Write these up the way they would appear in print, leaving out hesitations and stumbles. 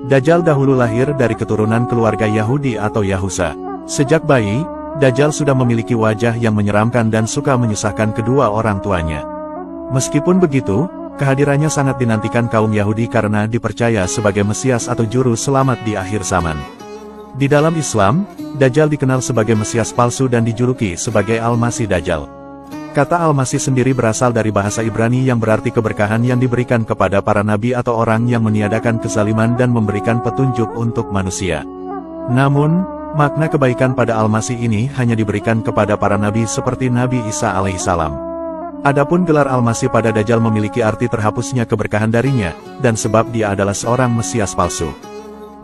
Dajjal dahulu lahir dari keturunan keluarga Yahudi atau Yahusa. Sejak bayi, Dajjal sudah memiliki wajah yang menyeramkan dan suka menyusahkan kedua orang tuanya. Meskipun begitu, kehadirannya sangat dinantikan kaum Yahudi karena dipercaya sebagai Mesias atau juru selamat di akhir zaman. Di dalam Islam, Dajjal dikenal sebagai Mesias palsu dan dijuluki sebagai Al-Masih Dajjal. Kata Al-Masih sendiri berasal dari bahasa Ibrani yang berarti keberkahan yang diberikan kepada para nabi atau orang yang meniadakan kezaliman dan memberikan petunjuk untuk manusia. Namun, makna kebaikan pada Al-Masih ini hanya diberikan kepada para nabi seperti Nabi Isa alaihissalam. Adapun gelar Al-Masih pada Dajjal memiliki arti terhapusnya keberkahan darinya, dan sebab dia adalah seorang Mesias palsu.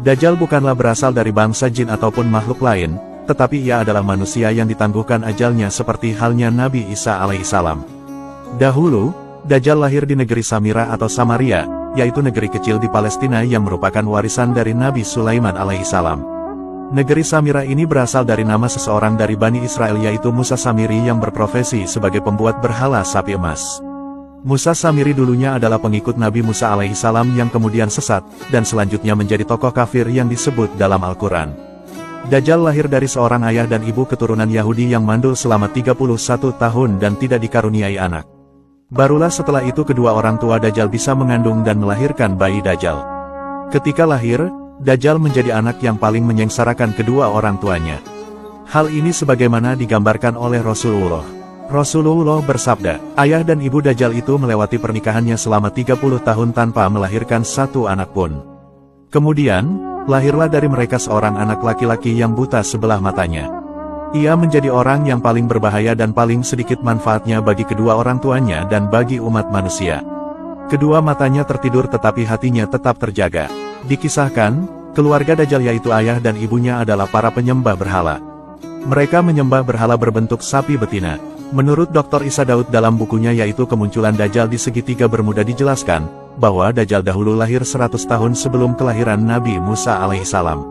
Dajjal bukanlah berasal dari bangsa jin ataupun makhluk lain, tetapi ia adalah manusia yang ditangguhkan ajalnya seperti halnya Nabi Isa alaihissalam. Dahulu, Dajjal lahir di negeri Samirah atau Samaria, yaitu negeri kecil di Palestina yang merupakan warisan dari Nabi Sulaiman alaihissalam. Negeri Samirah ini berasal dari nama seseorang dari Bani Israel yaitu Musa Samiri yang berprofesi sebagai pembuat berhala sapi emas. Musa Samiri dulunya adalah pengikut Nabi Musa alaihissalam yang kemudian sesat, dan selanjutnya menjadi tokoh kafir yang disebut dalam Al-Quran. Dajjal lahir dari seorang ayah dan ibu keturunan Yahudi yang mandul selama 31 tahun dan tidak dikaruniai anak. Barulah setelah itu kedua orang tua Dajjal bisa mengandung dan melahirkan bayi Dajjal. Ketika lahir, Dajjal menjadi anak yang paling menyengsarakan kedua orang tuanya. Hal ini sebagaimana digambarkan oleh Rasulullah. Rasulullah bersabda, ayah dan ibu Dajjal itu melewati pernikahannya selama 30 tahun tanpa melahirkan satu anak pun. Kemudian, lahirlah dari mereka seorang anak laki-laki yang buta sebelah matanya. Ia menjadi orang yang paling berbahaya dan paling sedikit manfaatnya bagi kedua orang tuanya dan bagi umat manusia. Kedua matanya tertidur tetapi hatinya tetap terjaga. Dikisahkan, keluarga Dajjal yaitu ayah dan ibunya adalah para penyembah berhala. Mereka menyembah berhala berbentuk sapi betina. Menurut Dr. Isa Daud dalam bukunya yaitu Kemunculan Dajjal di Segitiga Bermuda dijelaskan, bahwa Dajjal dahulu lahir 100 tahun sebelum kelahiran Nabi Musa alaihissalam.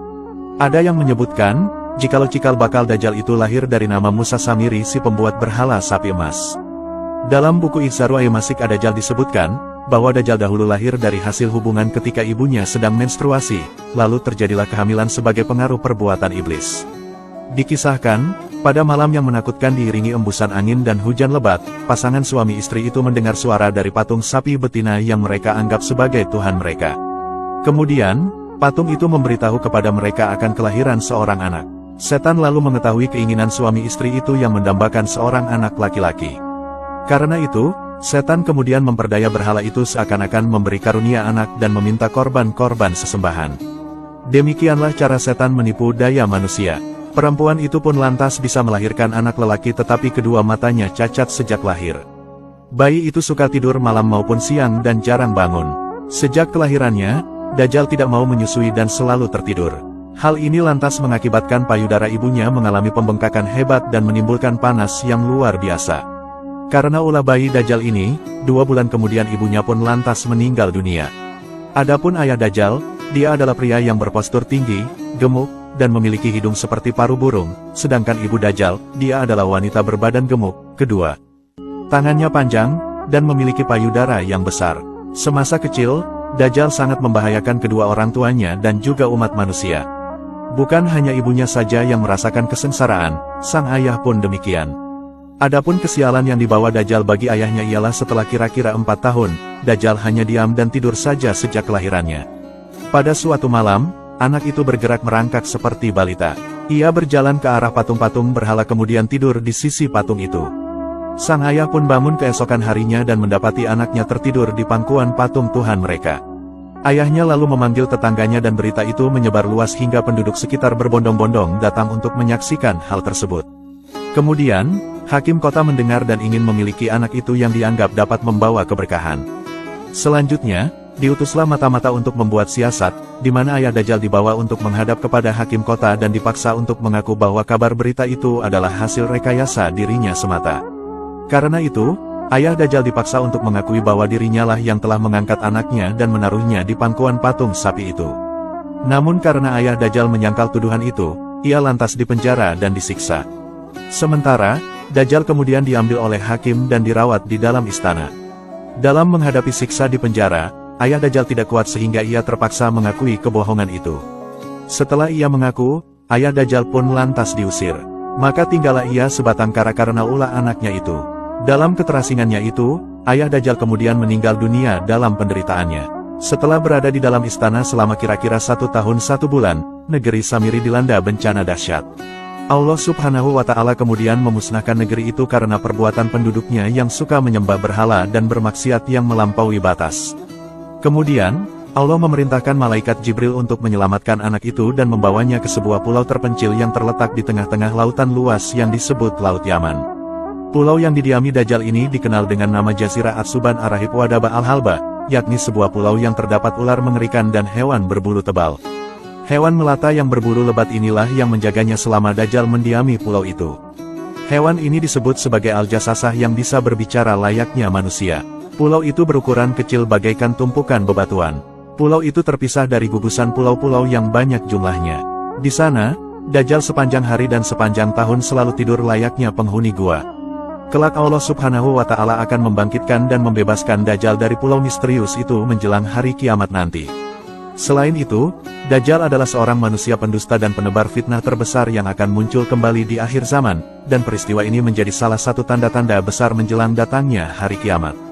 Ada yang menyebutkan, jikalau cikal bakal Dajjal itu lahir dari nama Musa Samiri si pembuat berhala sapi emas. Dalam buku Ihsaru Aymasik Ad-Dajjal disebutkan, bahwa Dajjal dahulu lahir dari hasil hubungan ketika ibunya sedang menstruasi, lalu terjadilah kehamilan sebagai pengaruh perbuatan iblis. Dikisahkan, pada malam yang menakutkan diiringi embusan angin dan hujan lebat, pasangan suami istri itu mendengar suara dari patung sapi betina yang mereka anggap sebagai Tuhan mereka. Kemudian, patung itu memberitahu kepada mereka akan kelahiran seorang anak. Setan lalu mengetahui keinginan suami istri itu yang mendambakan seorang anak laki-laki. Karena itu, setan kemudian memperdaya berhala itu seakan-akan memberi karunia anak dan meminta korban-korban sesembahan. Demikianlah cara setan menipu daya manusia. Perempuan itu pun lantas bisa melahirkan anak lelaki tetapi kedua matanya cacat sejak lahir. Bayi itu suka tidur malam maupun siang dan jarang bangun. Sejak kelahirannya, Dajjal tidak mau menyusui dan selalu tertidur. Hal ini lantas mengakibatkan payudara ibunya mengalami pembengkakan hebat dan menimbulkan panas yang luar biasa. Karena ulah bayi Dajjal ini, 2 bulan kemudian ibunya pun lantas meninggal dunia. Adapun ayah Dajjal, dia adalah pria yang berpostur tinggi, gemuk, dan memiliki hidung seperti paruh burung, sedangkan ibu Dajjal, dia adalah wanita berbadan gemuk, kedua tangannya panjang, dan memiliki payudara yang besar. Semasa kecil, Dajjal sangat membahayakan kedua orang tuanya dan juga umat manusia. Bukan hanya ibunya saja yang merasakan kesengsaraan, sang ayah pun demikian. Adapun kesialan yang dibawa Dajjal bagi ayahnya ialah setelah kira-kira 4 tahun, Dajjal hanya diam dan tidur saja sejak kelahirannya. Pada suatu malam, anak itu bergerak merangkak seperti balita. Ia berjalan ke arah patung-patung berhala kemudian tidur di sisi patung itu. Sang ayah pun bangun keesokan harinya dan mendapati anaknya tertidur di pangkuan patung Tuhan mereka. Ayahnya lalu memanggil tetangganya dan berita itu menyebar luas hingga penduduk sekitar berbondong-bondong datang untuk menyaksikan hal tersebut. Kemudian, hakim kota mendengar dan ingin memiliki anak itu yang dianggap dapat membawa keberkahan. Selanjutnya, diutuslah mata-mata untuk membuat siasat, di mana ayah Dajjal dibawa untuk menghadap kepada hakim kota dan dipaksa untuk mengaku bahwa kabar berita itu adalah hasil rekayasa dirinya semata. Karena itu, ayah Dajjal dipaksa untuk mengakui bahwa dirinya lah yang telah mengangkat anaknya dan menaruhnya di pangkuan patung sapi itu. Namun karena ayah Dajjal menyangkal tuduhan itu, ia lantas dipenjara dan disiksa. Sementara, Dajjal kemudian diambil oleh hakim dan dirawat di dalam istana. Dalam menghadapi siksa di penjara, ayah Dajjal tidak kuat sehingga ia terpaksa mengakui kebohongan itu. Setelah ia mengaku, ayah Dajjal pun lantas diusir. Maka tinggallah ia sebatang kara karena ulah anaknya itu. Dalam keterasingannya itu, ayah Dajjal kemudian meninggal dunia dalam penderitaannya. Setelah berada di dalam istana selama kira-kira 1 tahun 1 bulan, negeri Samiri dilanda bencana dahsyat. Allah Subhanahu wa Ta'ala kemudian memusnahkan negeri itu karena perbuatan penduduknya yang suka menyembah berhala dan bermaksiat yang melampaui batas. Kemudian, Allah memerintahkan malaikat Jibril untuk menyelamatkan anak itu dan membawanya ke sebuah pulau terpencil yang terletak di tengah-tengah lautan luas yang disebut Laut Yaman. Pulau yang didiami Dajjal ini dikenal dengan nama Jazirah Atsuban Arahib Wadaba Al-Halba, yakni sebuah pulau yang terdapat ular mengerikan dan hewan berbulu tebal. Hewan melata yang berbulu lebat inilah yang menjaganya selama Dajjal mendiami pulau itu. Hewan ini disebut sebagai Al-Jasasah yang bisa berbicara layaknya manusia. Pulau itu berukuran kecil bagaikan tumpukan bebatuan. Pulau itu terpisah dari gugusan pulau-pulau yang banyak jumlahnya. Di sana, Dajjal sepanjang hari dan sepanjang tahun selalu tidur layaknya penghuni gua. Kelak Allah Subhanahu wa Ta'ala akan membangkitkan dan membebaskan Dajjal dari pulau misterius itu menjelang hari kiamat nanti. Selain itu, Dajjal adalah seorang manusia pendusta dan penebar fitnah terbesar yang akan muncul kembali di akhir zaman, dan peristiwa ini menjadi salah satu tanda-tanda besar menjelang datangnya hari kiamat.